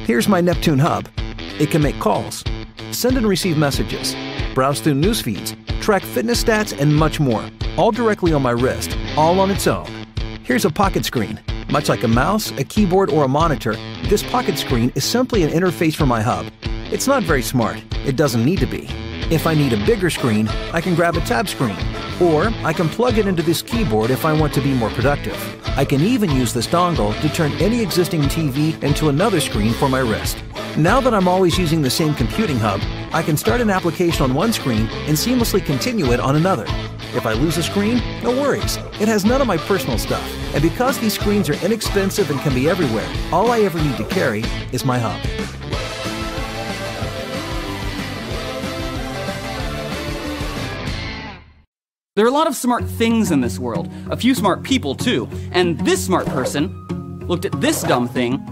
Here's my Neptune hub. It can make calls, send and receive messages, browse through news feeds, track fitness stats, and much more, all directly on my wrist, all on its own. Here's a pocket screen. Much like a mouse, a keyboard, or a monitor, this pocket screen is simply an interface for my hub. It's not very smart. It doesn't need to be. If I need a bigger screen, I can grab a tab screen. Or I can plug it into this keyboard if I want to be more productive. I can even use this dongle to turn any existing TV into another screen for my wrist. Now that I'm always using the same computing hub, I can start an application on one screen and seamlessly continue it on another. If I lose a screen, no worries. It has none of my personal stuff. And because these screens are inexpensive and can be everywhere, all I ever need to carry is my hub. There are a lot of smart things in this world, a few smart people too, and this smart person looked at this dumb thing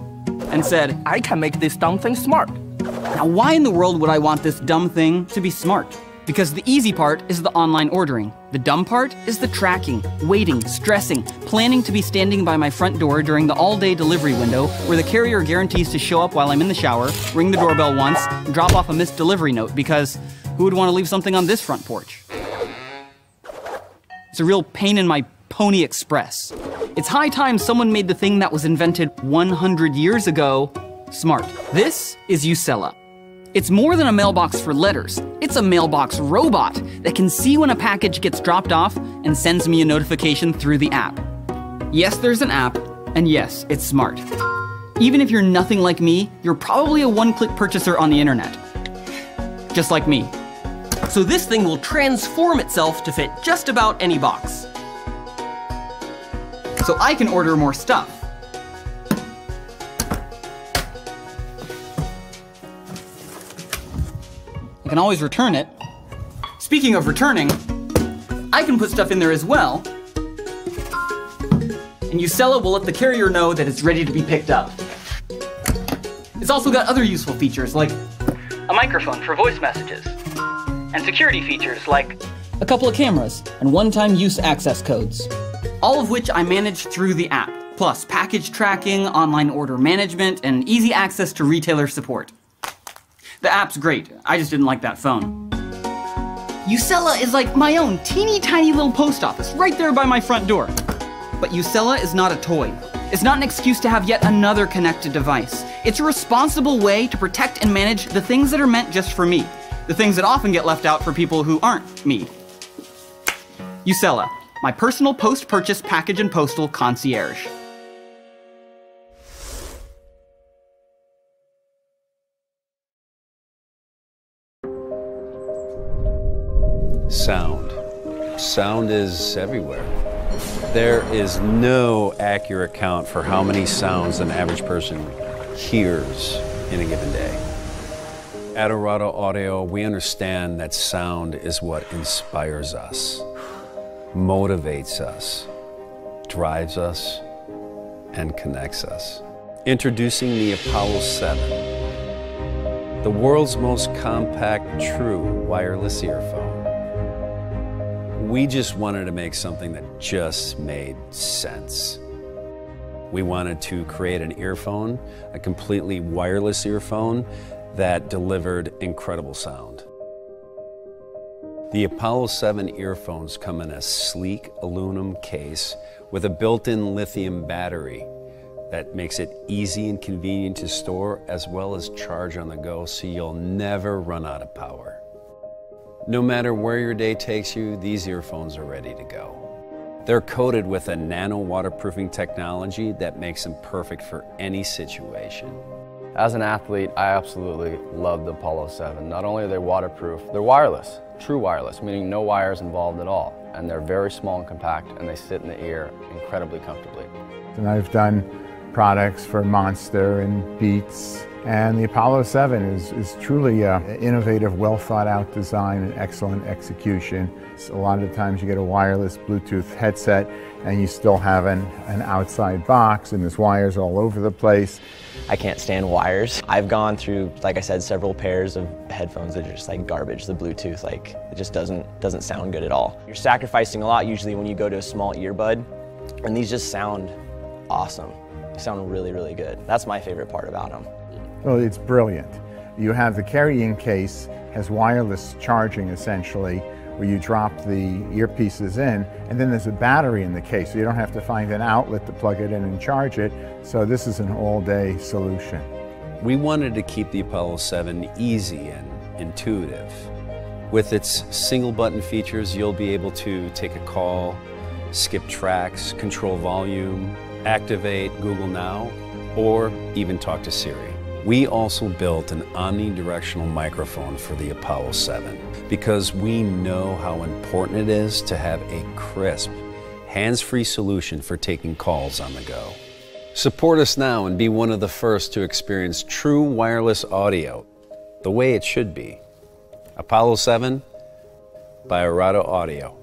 and said, I can make this dumb thing smart. Now why in the world would I want this dumb thing to be smart? Because the easy part is the online ordering. The dumb part is the tracking, waiting, stressing, planning to be standing by my front door during the all-day delivery window where the carrier guarantees to show up while I'm in the shower, ring the doorbell once, and drop off a missed delivery note because who would want to leave something on this front porch? It's a real pain in my Pony Express. It's high time someone made the thing that was invented 100 years ago smart. This is Usella. It's more than a mailbox for letters. It's a mailbox robot that can see when a package gets dropped off and sends me a notification through the app. Yes, there's an app, and yes, it's smart. Even if you're nothing like me, you're probably a one-click purchaser on the internet. Just like me. So this thing will transform itself to fit just about any box. So I can order more stuff. I can always return it. Speaking of returning, I can put stuff in there as well. And Usella will let the carrier know that it's ready to be picked up. It's also got other useful features like a microphone for voice messages, and security features like a couple of cameras and one-time use access codes. All of which I manage through the app, plus package tracking, online order management, and easy access to retailer support. The app's great, I just didn't like that phone. Usella is like my own teeny tiny little post office right there by my front door. But Usella is not a toy. It's not an excuse to have yet another connected device. It's a responsible way to protect and manage the things that are meant just for me. The things that often get left out for people who aren't me. Usella, my personal post-purchase package and postal concierge. Sound. Sound is everywhere. There is no accurate count for how many sounds an average person hears in a given day. At Arado Audio, we understand that sound is what inspires us, motivates us, drives us, and connects us. Introducing the Apollo 7, the world's most compact, true wireless earphone. We just wanted to make something that just made sense. We wanted to create an earphone, a completely wireless earphone that delivered incredible sound. The Apollo 7 earphones come in a sleek aluminum case with a built-in lithium battery that makes it easy and convenient to store as well as charge on the go, so you'll never run out of power. No matter where your day takes you, these earphones are ready to go. They're coated with a nano waterproofing technology that makes them perfect for any situation. As an athlete, I absolutely love the Apollo 7. Not only are they waterproof, they're wireless, true wireless, meaning no wires involved at all. And they're very small and compact, and they sit in the ear incredibly comfortably. And I've done products for Monster and Beats, and the Apollo 7 is truly an innovative, well thought out design and excellent execution. A lot of the times you get a wireless Bluetooth headset and you still have an outside box and there's wires all over the place. I can't stand wires. I've gone through, like I said, several pairs of headphones that are just like garbage. The Bluetooth, like, it just doesn't sound good at all. You're sacrificing a lot usually when you go to a small earbud, and these just sound awesome. They sound really, really good. That's my favorite part about them. Well, it's brilliant. You have the carrying case, has wireless charging essentially, where you drop the earpieces in, and then there's a battery in the case, so you don't have to find an outlet to plug it in and charge it. So this is an all-day solution. We wanted to keep the Apollo 7 easy and intuitive. With its single button features, you'll be able to take a call, skip tracks, control volume, activate Google Now, or even talk to Siri. We also built an omnidirectional microphone for the Apollo 7 because we know how important it is to have a crisp, hands-free solution for taking calls on the go. Support us now and be one of the first to experience true wireless audio the way it should be. Apollo 7 by Arado Audio.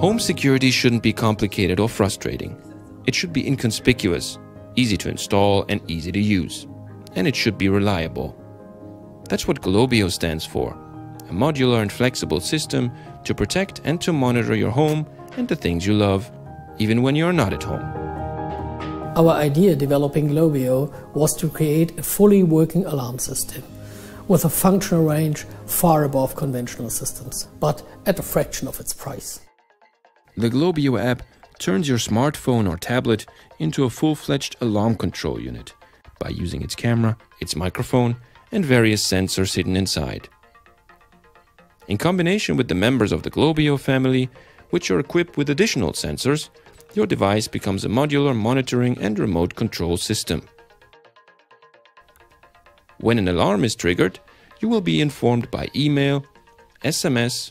Home security shouldn't be complicated or frustrating. It should be inconspicuous, easy to install and easy to use. And it should be reliable. That's what Globio stands for, a modular and flexible system to protect and to monitor your home and the things you love, even when you're not at home. Our idea developing Globio was to create a fully working alarm system with a functional range far above conventional systems, but at a fraction of its price. The Globio app turns your smartphone or tablet into a full-fledged alarm control unit by using its camera, its microphone, and various sensors hidden inside. In combination with the members of the Globio family, which are equipped with additional sensors, your device becomes a modular monitoring and remote control system. When an alarm is triggered, you will be informed by email, SMS,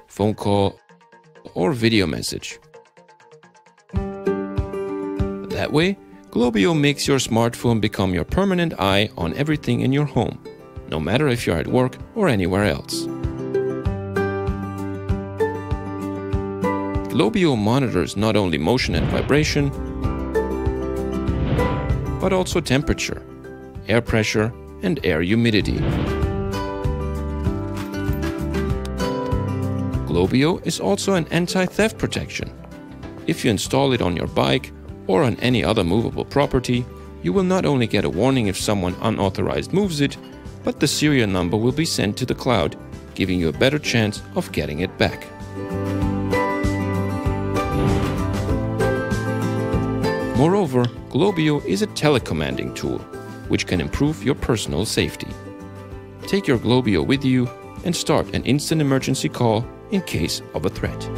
phone call, or video message. That way, Globio makes your smartphone become your permanent eye on everything in your home, no matter if you're at work or anywhere else. Globio monitors not only motion and vibration, but also temperature, air pressure, and air humidity. Globio is also an anti-theft protection. If you install it on your bike or on any other movable property, you will not only get a warning if someone unauthorized moves it, but the serial number will be sent to the cloud, giving you a better chance of getting it back. Moreover, Globio is a telecommanding tool, which can improve your personal safety. Take your Globio with you and start an instant emergency call in case of a threat.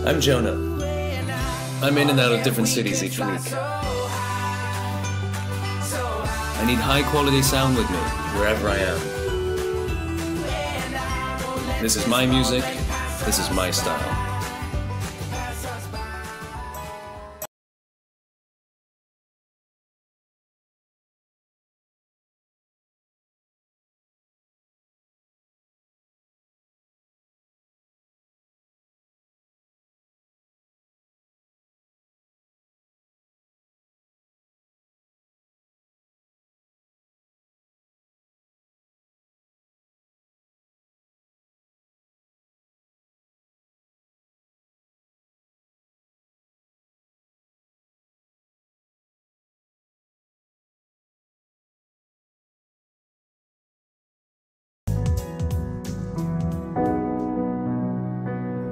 I'm Jonah. I'm in and out of different cities each week. I need high quality sound with me, wherever I am. This is my music, this is my style.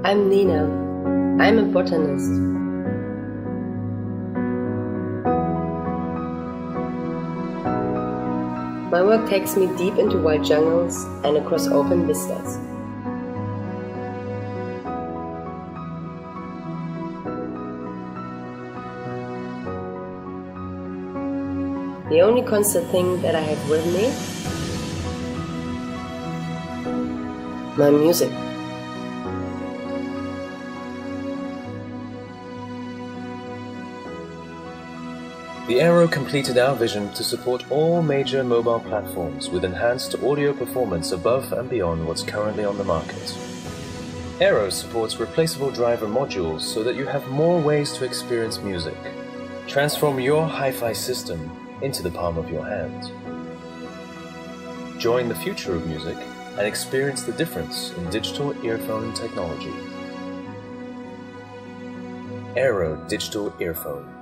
I'm Nina. I'm a botanist. My work takes me deep into wild jungles and across open vistas. The only constant thing that I have with me? My music. The Aero completed our vision to support all major mobile platforms with enhanced audio performance above and beyond what's currently on the market. Aero supports replaceable driver modules so that you have more ways to experience music. Transform your hi-fi system into the palm of your hand. Join the future of music and experience the difference in digital earphone technology. Aero Digital Earphone.